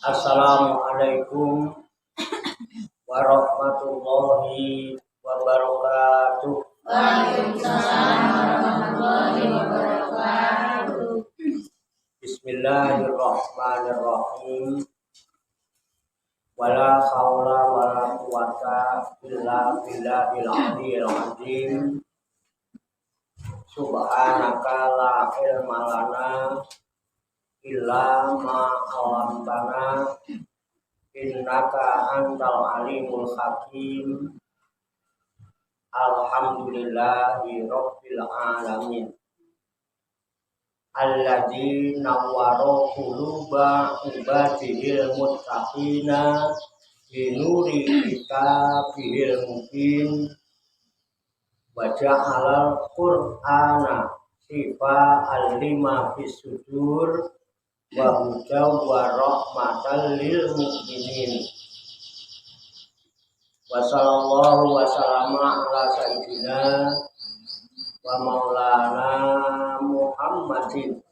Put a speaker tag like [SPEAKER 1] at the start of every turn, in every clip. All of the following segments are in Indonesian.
[SPEAKER 1] Assalamualaikum warahmatullahi wabarakatuh.
[SPEAKER 2] Waalaikumsalam warahmatullahi wabarakatuh.
[SPEAKER 1] Bismillahirrahmanirrahim. Wala haula wala quwata illa billahil aliyil azim. Subhanaka la ilma lana illa ma 'allamtana innaka antal alimul hakim. Alhamdulillahi rabbil alamin. Alladzi nawwara quluba ibadihil muttaqina binuri kitabihil mubin wa ja'alal qur'ana shifa'an lima fis sudur wa hudaw wa rahmatan lil mu'minin. Wa sallallahu wa sallama ala sayyidina wa maulana Muhammadin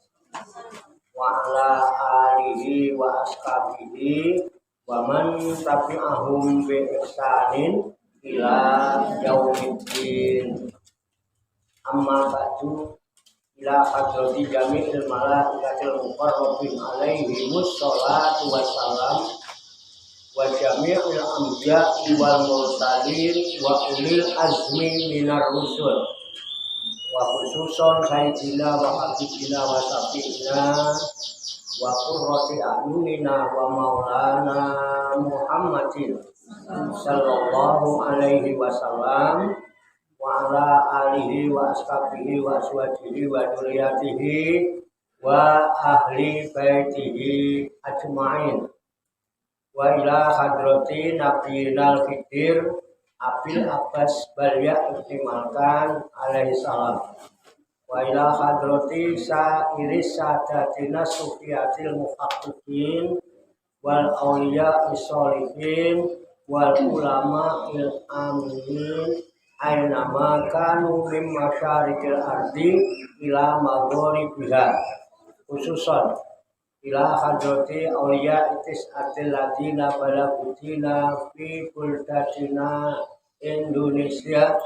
[SPEAKER 1] wa ala alihi wa ashabihi wa man tabi'ahum bi ihsanin ila yaumiddin. Amma ba'du. Ila hadrati jami'il malaikatil muqarrabin alaihimus sholatu wassalam wa jami'il anbiya'i wal mursalin wa ulil azmi minar rusul wa khususon sayyidina wa habibina wa syafi'ina wa qurrati a'yunina wa maulana Muhammadin sallallahu alaihi wasallam wa ala alihi wa ashabihi wa azwajihi wa dzurriyyatihi wa ahli baitihi ajmain. Wa ila hadrati nabiyinal fitir Abil Abbas Balya ihtimalkan alaihi salam. Wa ila hadrati sa'iris sadatina sufiyatil muhaqqiqin wal awliya isholihin wal ulama il aminin aina ma kanu min masyarikil ardi ila maghribiha, khususan ila hadrati awliya itis atil ladina balagutina fi buldatina Indonesia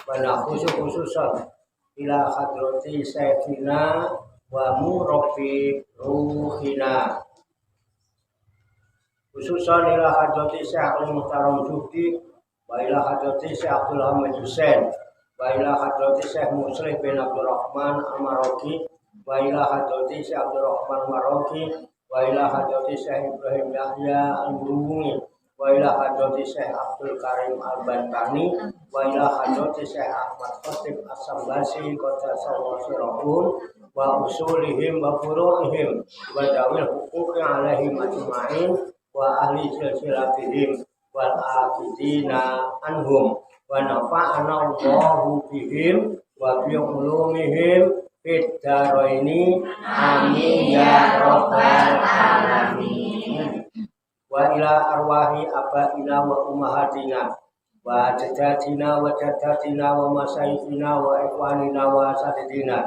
[SPEAKER 1] wana khususan ila hadrati sayyidina wa murabbi ruhina, khususan ila hadrati Syekh Muhtaram Zuhdi wa ila hadrati Syekh Abdul Hamid Hussein wa ila hadrati Syekh Muslim bin Abdul Rahman Al-Maroki wa ila hadrati Syekh Abdul Rahman Maroki wa ila hadrati Syekh Ibrahim Yahya Al-Burungi wa ila hadrati Syekh Abdul Karim Al-Bantani wa ila hadrati Syekh Ahmad Khatib As-Sambasi qaddasallahu sirrahum wa usulihim wa furu'ihim wa dawil huquqi alaihim ajma'in wa ahli silsilatihim wal aqidina anhum wa nafa'ana Allahu bihim wa bi ulumihim fid daraini amin ya rabbal alamin. Wa ila arwahi abaina wa ummahatina wa jaddatina wa jaddatina wa masyaykhina wa ikhwanina wa asatidina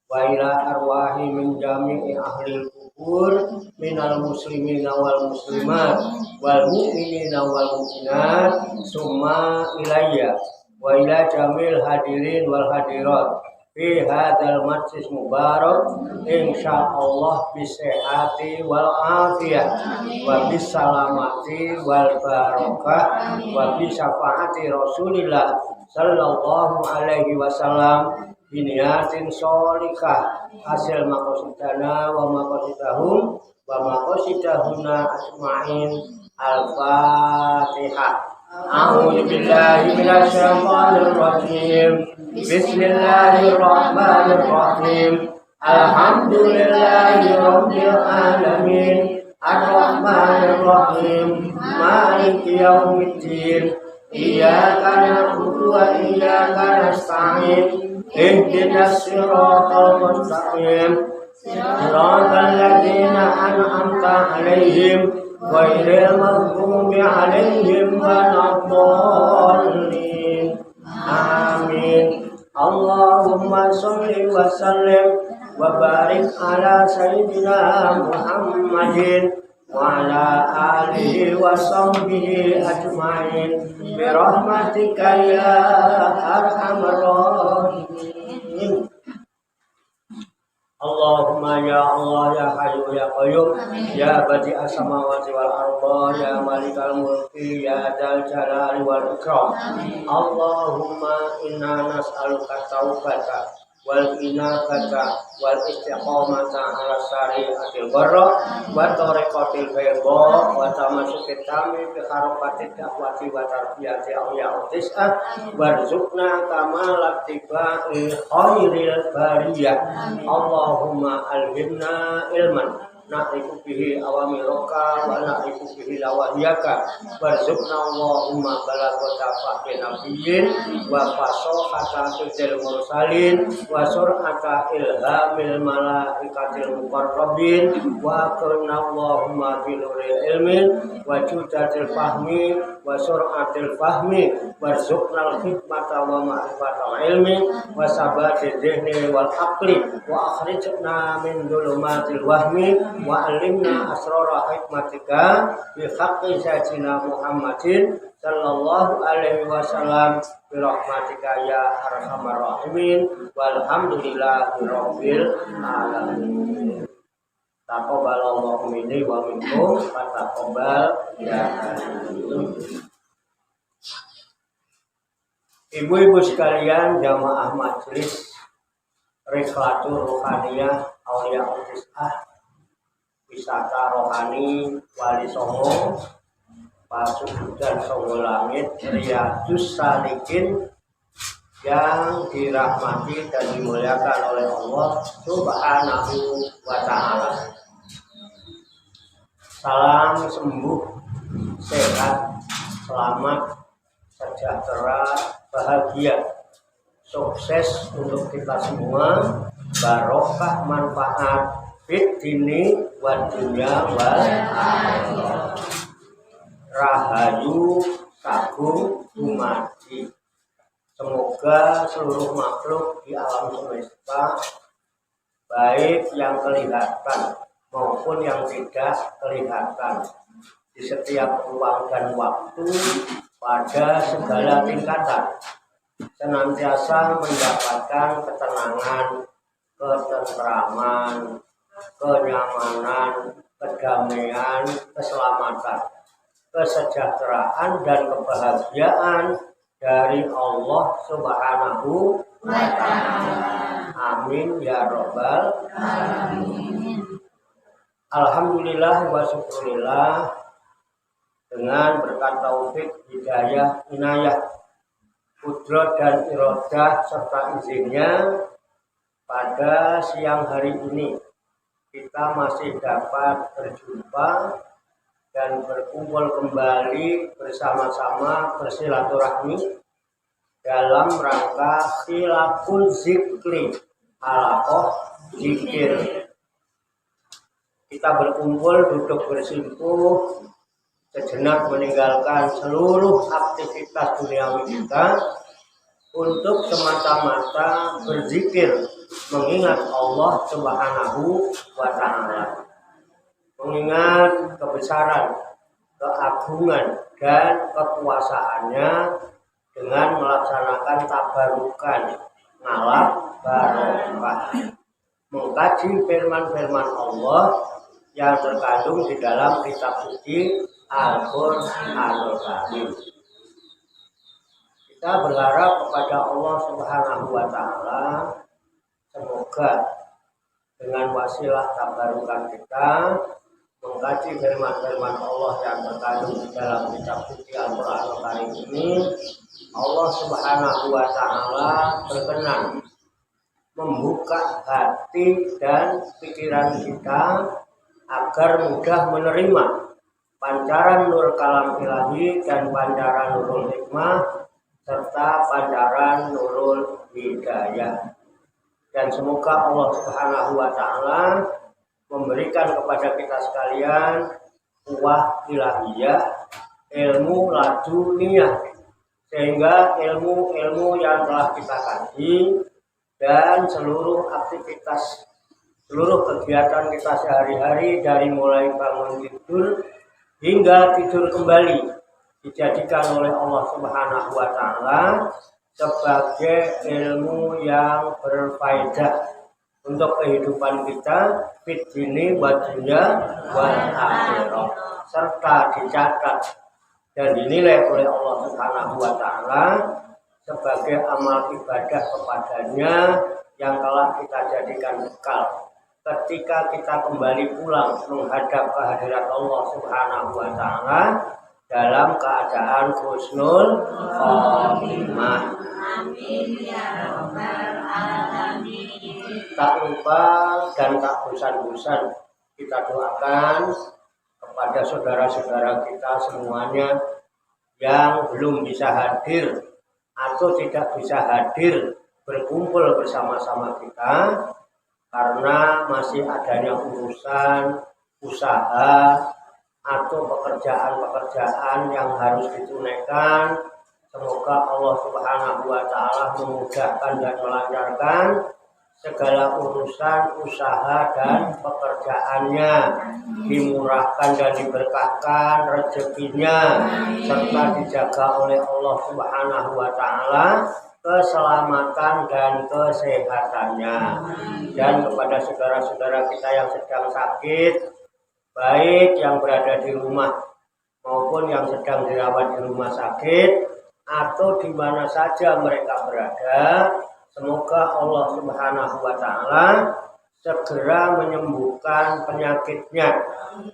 [SPEAKER 1] wa ila arwahi min jami'i ahli kubur minal muslimina wal muslimat wal mu'minina wal mu'minat summa ilayya wa ila jamil hadirin wal hadirat fi hadzal majlis mubarak insyaallah bisehati wal afiyah wa bisalamati wal barakah wa bisyafaati Rasulillah sallallahu alaihi wasallam biniyatin sholikah hasil maqasidana wa maqasidahum wa maqasidahuna ajma'in. Al-Fatihah. A'udzu billahi minasyaitonir rajim. Bismillahirrahmanirrahim. Alhamdulillahi rabbil alamin. Ar-Rahmanir Rahim. Maliki yaumiddin. Iyyaka na'budu wa iyyaka nasta'in. Ihdinas siratal mustaqim. Siratal ladzina an'amta 'alaihim ghairil maghdubi 'alaihim waladdallin. Amin. Allahumma sholli wa sallim wa barik ala sayyidina Muhammadin wa ala alihi wa sahbihi ajma'in bi rahmatika ya arhamar rahimin. Allahumma ya Allah ya Hayyu ya Qayyum ya Badi'as samawati wal ardi ya Malikal mulki ya Dzal jalali wal ikram. Allahumma inna nas'aluka taubata wal inabata wal istiqamata ala syari'atil barra wa tariqatil bayda wa tamassuki tami bi harakati dakwati wa tarbiyati awliya tis'ah warzuqna kamal ittiba'i khairil bariyah. Allahumma alhimna ilman na'iku bihi awamiroka wa na'iku bihi lawahiyaka warzuqna Allahumma balagota fahmi nabiyyin wa fasohata fidil mursalin wa sur'ata ilhamil malaikatil muqarrabin wa akrina Allahumma binuril ilmin wa judatil fahmi wa sur'atil fahmi warzuqna al-hikmata wa ma'rifatal ilmi wa sabati dhihni wal aqli wa akhrijna min dhulumatil wahmi wa alimna asrara hikmatika bi haqqi sayyidina Muhammadin sallallahu alaihi wasallam bi rahmatika ya arhamar rahimin walhamdulillahi rabbil alamin. Taqabbalallahu minni wa minkum wa taqabbal ya Ibu-ibu sekalian, jamaah majelis Rihlatul Ruhaniyah Aulia Tis'ah, wisata rohani Wali Songo, Pasurudan Songo Langit, Riyadus Salikin yang dirahmati dan dimuliakan oleh Allah Subhanahu wa Ta'ala. Salam sembuh, sehat, selamat, sejahtera, bahagia, sukses untuk kita semua, barokah manfaat fit dini wa dunya wal akhirah. Rahayu sagung dumadi. Semoga seluruh makhluk di alam semesta, baik yang kelihatan maupun yang tidak kelihatan, di setiap ruang dan waktu, pada segala tingkatan, senantiasa mendapatkan ketenangan, ketentraman, kenyamanan, kedamaian, keselamatan, kesejahteraan, dan kebahagiaan dari Allah Subhanahu wa Ta'ala. Amin ya Rabbal alamin. Alhamdulillah wa syukurillah, dengan berkat taufik, hidayah, inayah, kudrat dan iradah serta izinnya, pada siang hari ini kita masih dapat berjumpa dan berkumpul kembali bersama-sama bersilaturahmi dalam rangka khilaful zikri, halaqah zikir. Kita berkumpul, duduk bersimpuh, sejenak meninggalkan seluruh aktivitas duniawi kita untuk semata-mata berzikir, mengingat Allah Subhanahu wa Ta'ala, mengingat kebesaran, keagungan, dan kekuasaannya dengan melaksanakan tabarukan, ngalap barokah, mengkaji firman-firman Allah yang terkandung di dalam kitab suci Al-Qur'anul Karim. Kita berharap kepada Allah Subhanahu wa Ta'ala, semoga dengan wasilah tabarukan kita mengkaji firman-firman Allah yang terkandung di dalam kitab suci Al-Qur'anul Karim ini Allah Subhanahu wa Ta'ala berkenan membuka hati dan pikiran kita agar mudah menerima pancaran nur kalam ilahi dan pancaran nurul hikmah serta pancaran nurul hidayah. Dan semoga Allah Subhanahu wa Ta'ala memberikan kepada kita sekalian kuwah ilahiyah, ilmu laduniyah, sehingga ilmu-ilmu yang telah kita kaji dan seluruh aktivitas, seluruh kegiatan kita sehari-hari dari mulai bangun tidur hingga tidur kembali dijadikan oleh Allah Subhanahu wa Ta'ala sebagai ilmu yang berfaedah untuk kehidupan kita fid dini wa dunya wal akhirah, serta dicatat dan dinilai oleh Allah Subhanahu wa Ta'ala sebagai amal ibadah kepadanya yang telah kita jadikan bekal ketika kita kembali pulang menghadap kehadirat Allah Subhanahu wa Ta'ala dalam keadaan husnul khotimah.
[SPEAKER 2] Amin ya rabbal alamin.
[SPEAKER 1] Tak lupa dan tak bosan-bosan kita doakan kepada saudara-saudara kita semuanya yang belum bisa hadir atau tidak bisa hadir berkumpul bersama-sama kita karena masih adanya urusan, usaha, atau pekerjaan-pekerjaan yang harus ditunaikan. Semoga Allah Subhanahu wa Ta'ala memudahkan dan melancarkan segala urusan, usaha, dan pekerjaannya, dimurahkan dan diberkahkan rezekinya, serta dijaga oleh Allah Subhanahu wa Ta'ala keselamatan dan kesehatannya. Dan kepada saudara-saudara kita yang sedang sakit, baik yang berada di rumah maupun yang sedang dirawat di rumah sakit atau di mana saja mereka berada, semoga Allah Subhanahu wa Ta'ala segera menyembuhkan penyakitnya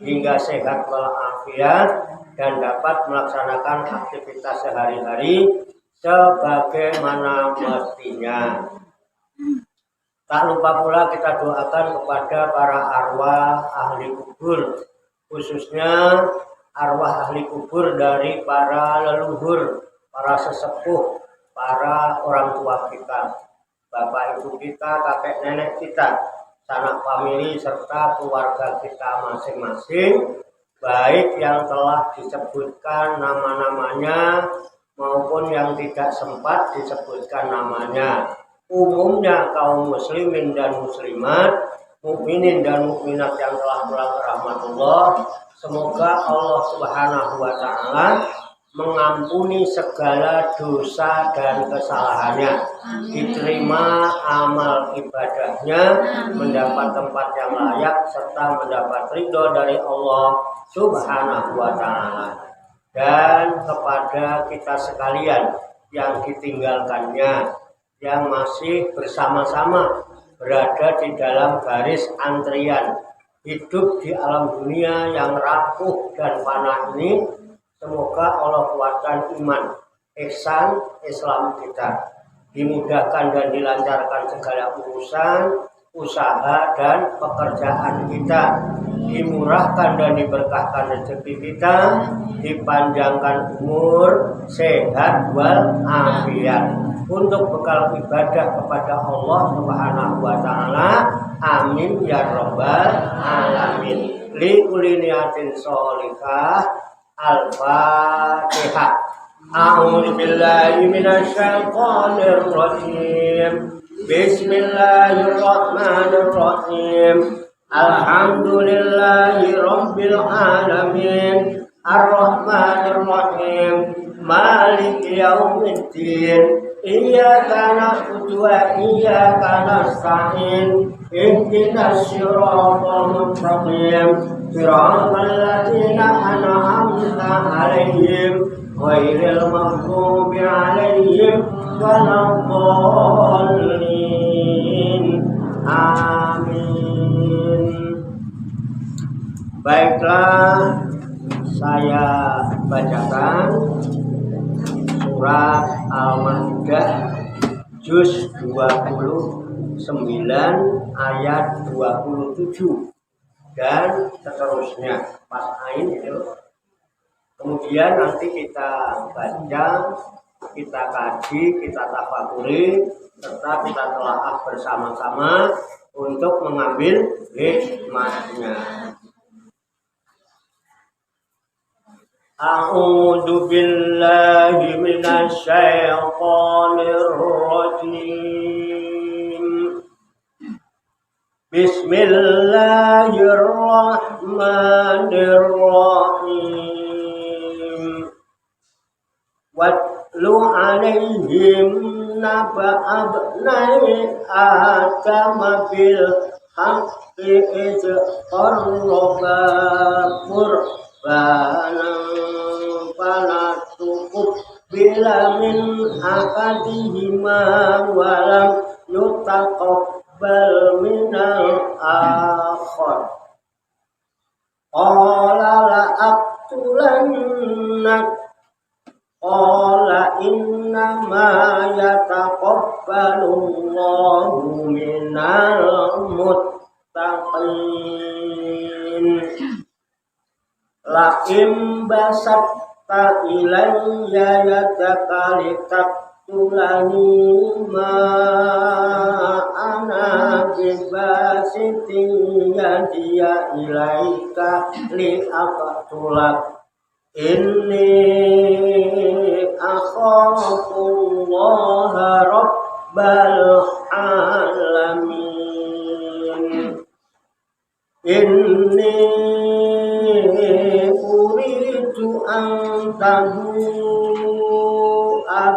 [SPEAKER 1] hingga sehat walafiat dan dapat melaksanakan aktivitas sehari-hari sebagaimana mestinya. Tak lupa pula kita doakan kepada para arwah ahli kubur, khususnya arwah ahli kubur dari para leluhur, para sesepuh, para orang tua kita, bapak ibu kita, kakek nenek kita, sanak famili serta keluarga kita masing-masing, baik yang telah disebutkan nama-namanya maupun yang tidak sempat disebutkan namanya. Umumnya kaum muslimin dan muslimat, mukminin dan mukminat yang telah pulang ke rahmatullah, semoga Allah Subhanahu wa Ta'ala mengampuni segala dosa dan kesalahannya, diterima amal ibadahnya, mendapat tempat yang layak serta mendapat ridho dari Allah Subhanahu wa Ta'ala. Dan kepada kita sekalian yang ditinggalkannya, yang masih bersama-sama berada di dalam garis antrian hidup di alam dunia yang rapuh dan fana ini, semoga Allah kuatkan iman, ihsan, Islam kita, dimudahkan dan dilancarkan segala urusan, usaha dan pekerjaan kita, dimurahkan dan diberkahkan rezeki kita, dipanjangkan umur, sehat walafiat untuk bekal ibadah kepada Allah Subhanahu wa Ta'ala. Amin ya rabbal alamin. Li kulli niyatin sholihah. Al-Fatihah. A'udzu billahi minasy syaithanir rajim. Bismillahirrahmanirrahim. Alhamdulillahi rabbil alamin. Ar-Rahmanir-Rahim. Maliki yaumiddin. Iyyaka na'budu wa iyyaka nasta'in. Ihdinas siratal mustaqim. Siratal ladzina an'amta 'alaihim ghairil maghdubi 'alaihim waladdallin. Amin. Baiklah, saya bacakan surat Al-Maidah juz 29 ayat 27 dan seterusnya pas ain itu. Kemudian nanti kita baca, kita kaji, kita tafakuri, serta kita telaah bersama-sama untuk mengambil hikmahnya. A'udzu billahi minasy syaithanir rajim. Bismillahirrahmanirrahim. Watlu 'alaihim naba'a ibnai Adam bil haqqi idh qarraba qurbanan fala tuqbila min ahadihima wa lam yutaqabbal minal akhar. Qala la aqtulannak qala innama yataqabbalu Allahu minal muttaqin. La im basatta ilayya yadaka litaqtulani ma ana bibasiti yadiya ilayka liaqtulak. Inni akhafullaha rabbal alamin. Inni uridu an tabu'a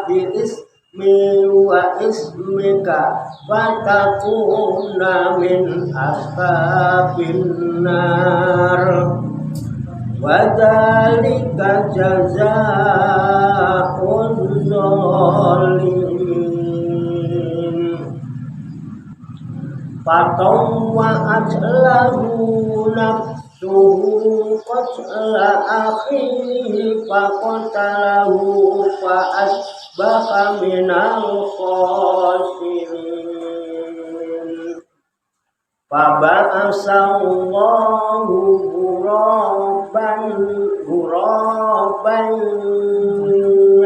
[SPEAKER 1] bi ismi wa ismika wa takuna min ashabin nar. Wadzalika jazaa'uz zalimin. Fatawwa'at lahu nafsuhu qatla akhihi faqatalahu fa'asbaha minal khasirin. Faba'asallahu ghuraban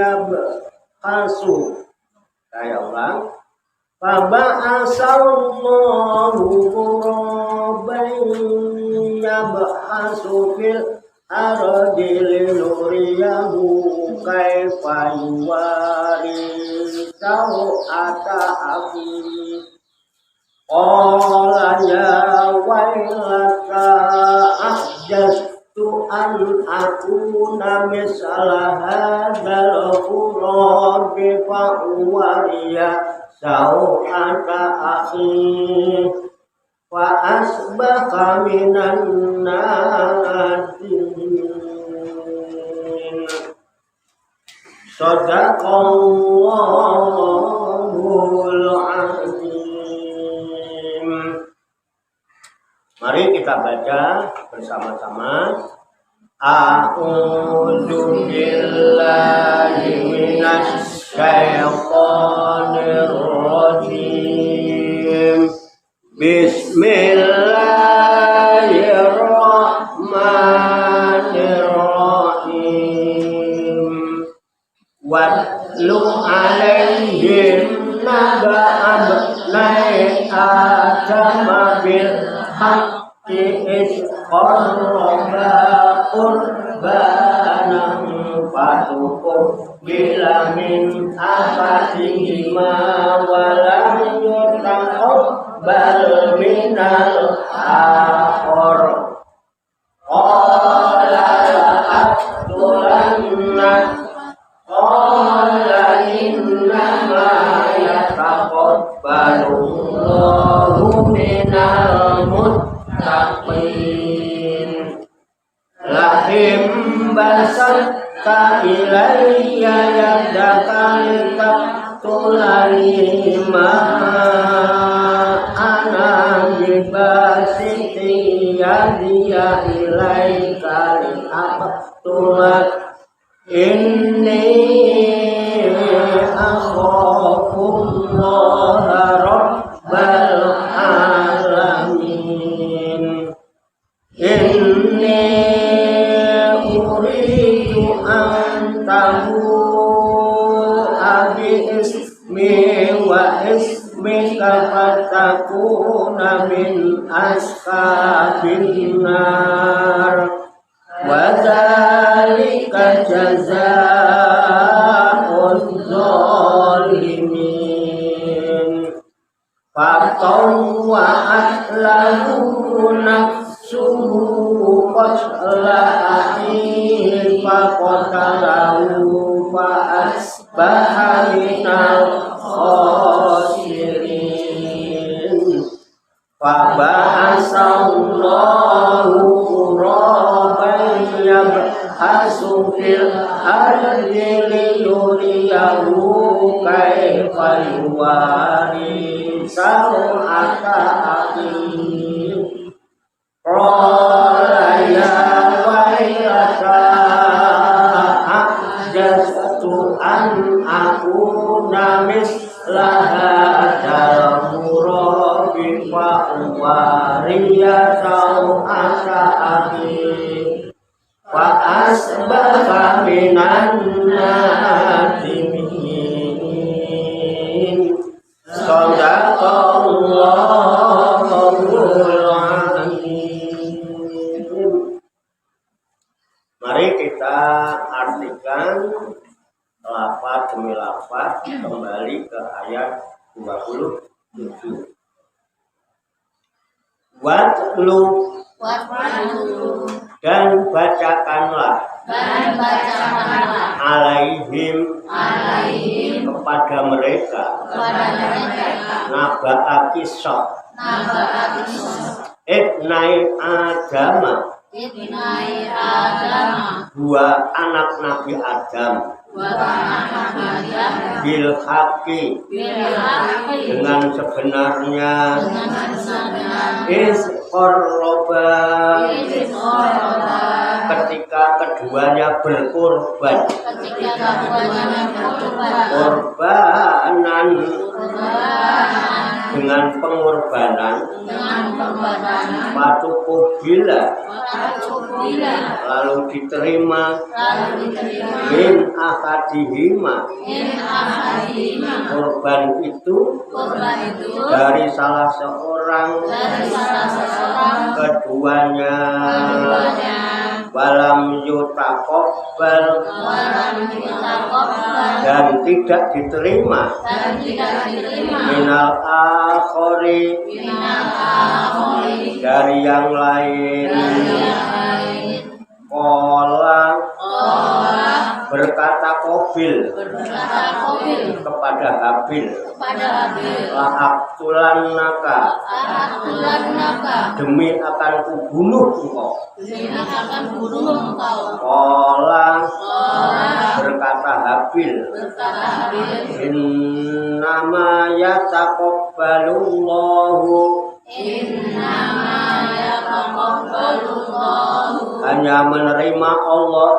[SPEAKER 1] yabhasu. Saya ulang. Faba'asallahu ghuraban yabhasu fil ardi linuriyahu kaifa yuwari sawata akhihi. Qala ya wailata ahjastu an akuna misla hadzal ghurabi fa uwariya sawata akhi wa asbaha minan nadimin. Shadaqallahul azim. Mari kita baca bersama-sama. A'udzu billahi minasy syaithanir rajim. Bismillahirrahmanirrahim. Watlu 'alaihim naba'a ibnai Adam bil haqqi idh qarraba qurbanan fatuqbila min ahadihima wa lam yutaqabbal minal akhar. Qala la'aqtulannak qala innama yataqabbalu Allahu minal muttaqin. Lahim basatta ilayya yadaka litaqtulani ma ana bibasiti yadiya ilayka liaqtulak. Inni abi ismi wa ismika fatakuna min ashabin nar wa dzalika jazaa'uz zalimin fatawwa'at lahu nafsuhu qatla akhihi faqatalahu fa asbaha minal khasirin fa ba'asallahu ghuraban yabhasu fil ardi liyuriyahu kaifa yuwari saw'ata akhihi qala ya wailata ajaztu an akuna misla hadzal murabi fa uwariya saw'ata akhi fa asbaha minan nadimin sadaqallahul azim. Mari kita artikan lafaz demi lafaz kembali ke ayat 27. Watlu dan bacakanlah alaihim kepada mereka naba kisah ibnai adama dua anak Nabi Adam bil haqi dengan sebenarnya is qarraba ketika keduanya berkorban korbanan dengan pengorbanan patuqubila lalu diterima min akadihima korban itu dari salah seorang keduanya walam yutaqabbal dan tidak diterima minal akhari dari yang lain. Qala berkata Qabil kepada Habil la'aqtulannaka demi akan kubunuh engkau. Qala berkata Habil innama yataqabbalullahu hanya menerima Allah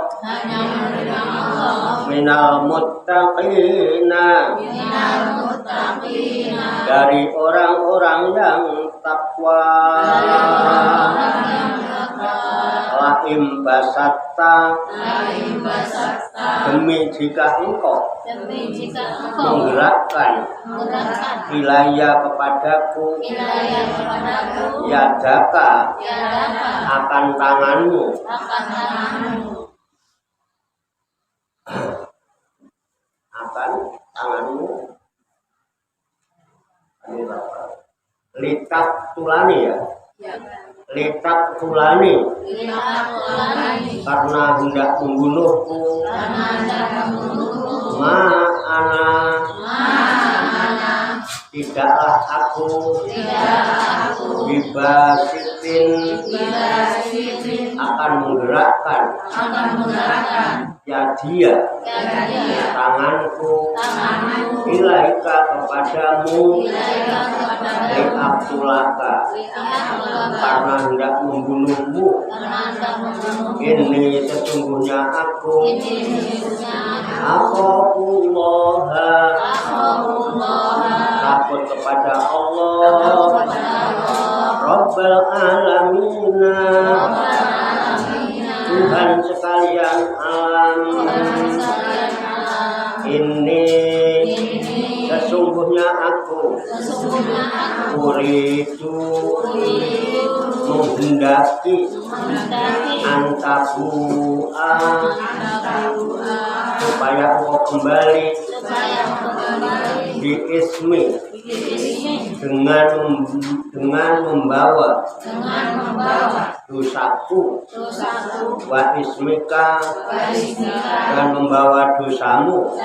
[SPEAKER 1] minal muttaqina dari orang-orang yang takwa. Lahim basatta demi jika engkau menggerakkan wilayah kepadaku yadaka akan tanganmu litak tulani ya litak tulani karena hendak membunuhku ma'ana tidaklah aku bibasitin akan menggerakkan ya dia tanganku ilaika kepadamu li'abtulaka karena hendak membunuhmu. Ini sesungguhnya aku takut kepada Allah Rabbal Alamina Tuhan sekalian alam. aku uridu menghendaki antabua supaya engkau kembali di ismi dengan membawa dosaku wa ismika dan membawa dosamu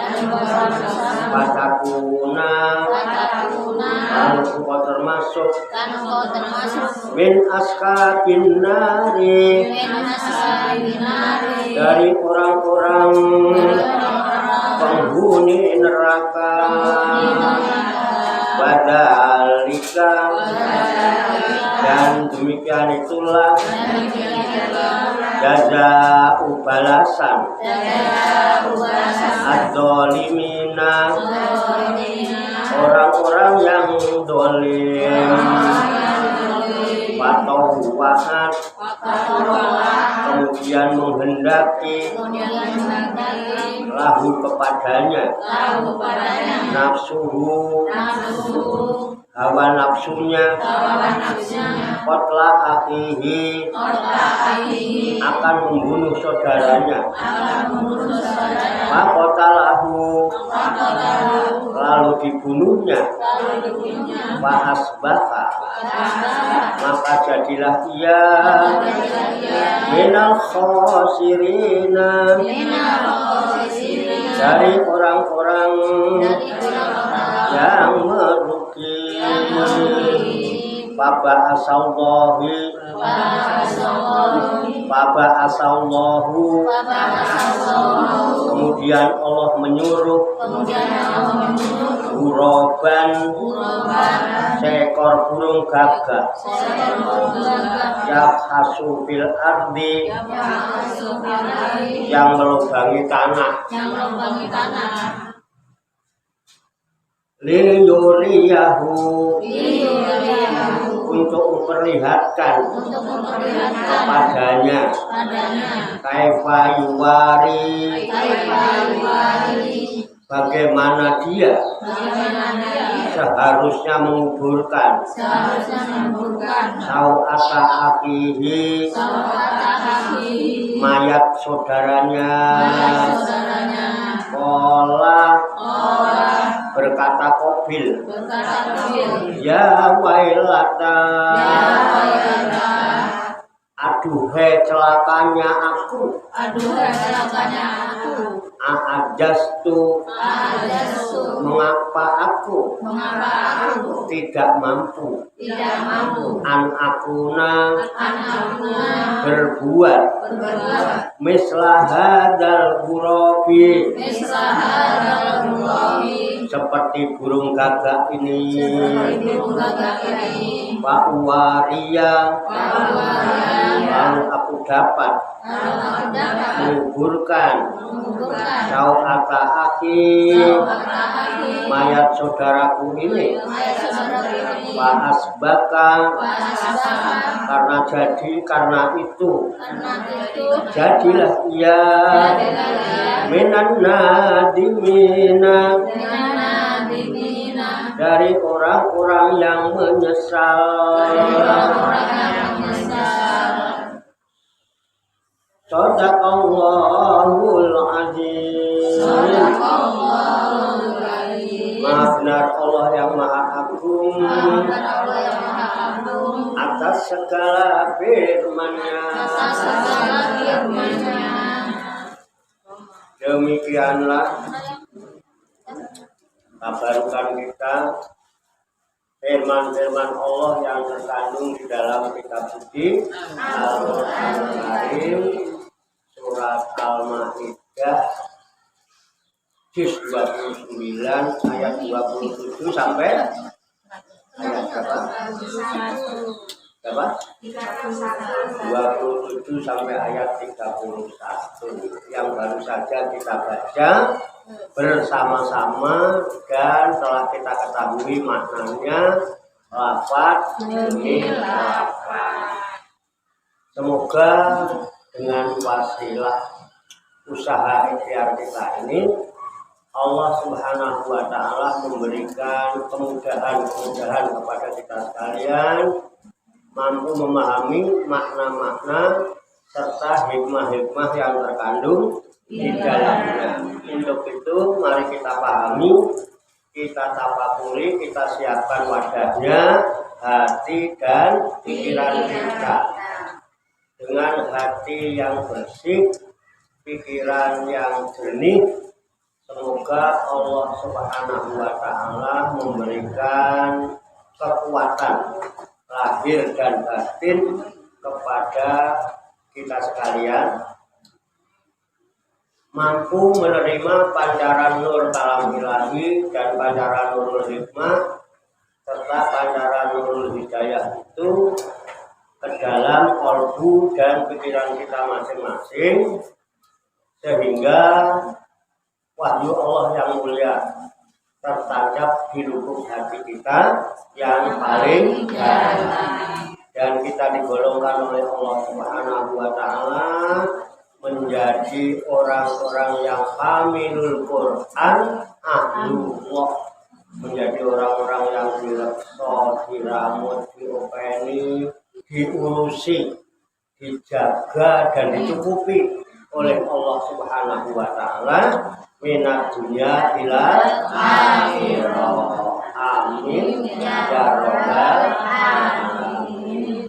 [SPEAKER 1] fatakuna lalu engkau termasuk min askabin nari dari orang-orang penghuni neraka badalika dan demikian itulah jaza'u balasan ad-dolimina orang-orang yang dolim watawa'at kemudian menghendaki lahu kepadanya nafsuhu hawa nafsunya qatla akhihi akan membunuh saudaranya faqatalahu lalu dibunuhnya wa asbaha maka jadilah ia minal khosirina dari orang-orang yang merugi. Baba asallahu kemudian Allah menyuruh uroban seekor burung gagak yabhasu fil ardi yang melubangi tanah liyuriyahu untuk memperlihatkan kepadanya kaifa yuwari bagaimana dia seharusnya menguburkan sau'ata akihi mayat saudaranya Kola berkata Qabil ya wailata aduhai celakanya aku Ahajastu mengapa aku tidak mampu an akuna berbuat mislah hadzal ghurabi seperti burung gagak ini Pak Waria lalu aku dapat menguburkan sau'ata akhi mayat saudaraku ini wa asbaka karena itu jadilah ia minan nadimina dari orang-orang yang menyesal. Shadaqallahul azim. Maha benar Allah yang maha agung atas segala firman-Nya. Demikianlah kabarkan kita firman-firman Allah yang terkandung di dalam kitab suci Al-Qur'anul Karim surat Al-Maidah juz 29 ayat 27 sampai ayat berapa? 27 sampai ayat 31 yang baru saja kita baca bersama-sama dan telah kita ketahui maknanya lafaz demi lafaz. Semoga dengan wasilah usaha ikhtiar kita ini Allah Subhanahu wa Ta'ala memberikan kemudahan-kemudahan kepada kita sekalian, mampu memahami makna-makna serta hikmah-hikmah yang terkandung di dalamnya. Untuk itu, mari kita pahami, kita tafakuri, kita siapkan wadahnya, hati dan pikiran kita. Dengan hati yang bersih, pikiran yang jernih, semoga Allah Subhanahu wa Ta'ala memberikan kekuatan lahir dan batin kepada kita sekalian, mampu menerima pancaran nur kalam ilahi dan pancaran nurul hikmah serta pancaran nurul hidayah itu ke dalam kalbu dan pikiran kita masing-masing, sehingga wahyu Allah yang mulia tertancap di lubuk hati kita yang paling dalam, dan kita digolongkan oleh Allah Subhanahu wa Ta'ala menjadi orang-orang yang hamilul Quran ahlullah, menjadi orang-orang yang direkso, diramut, diopeni, diurusi, dijaga dan dicukupi oleh Allah Subhanahu wa Ta'ala minat dunia ila akhirah. Amin ya rabbal alamin.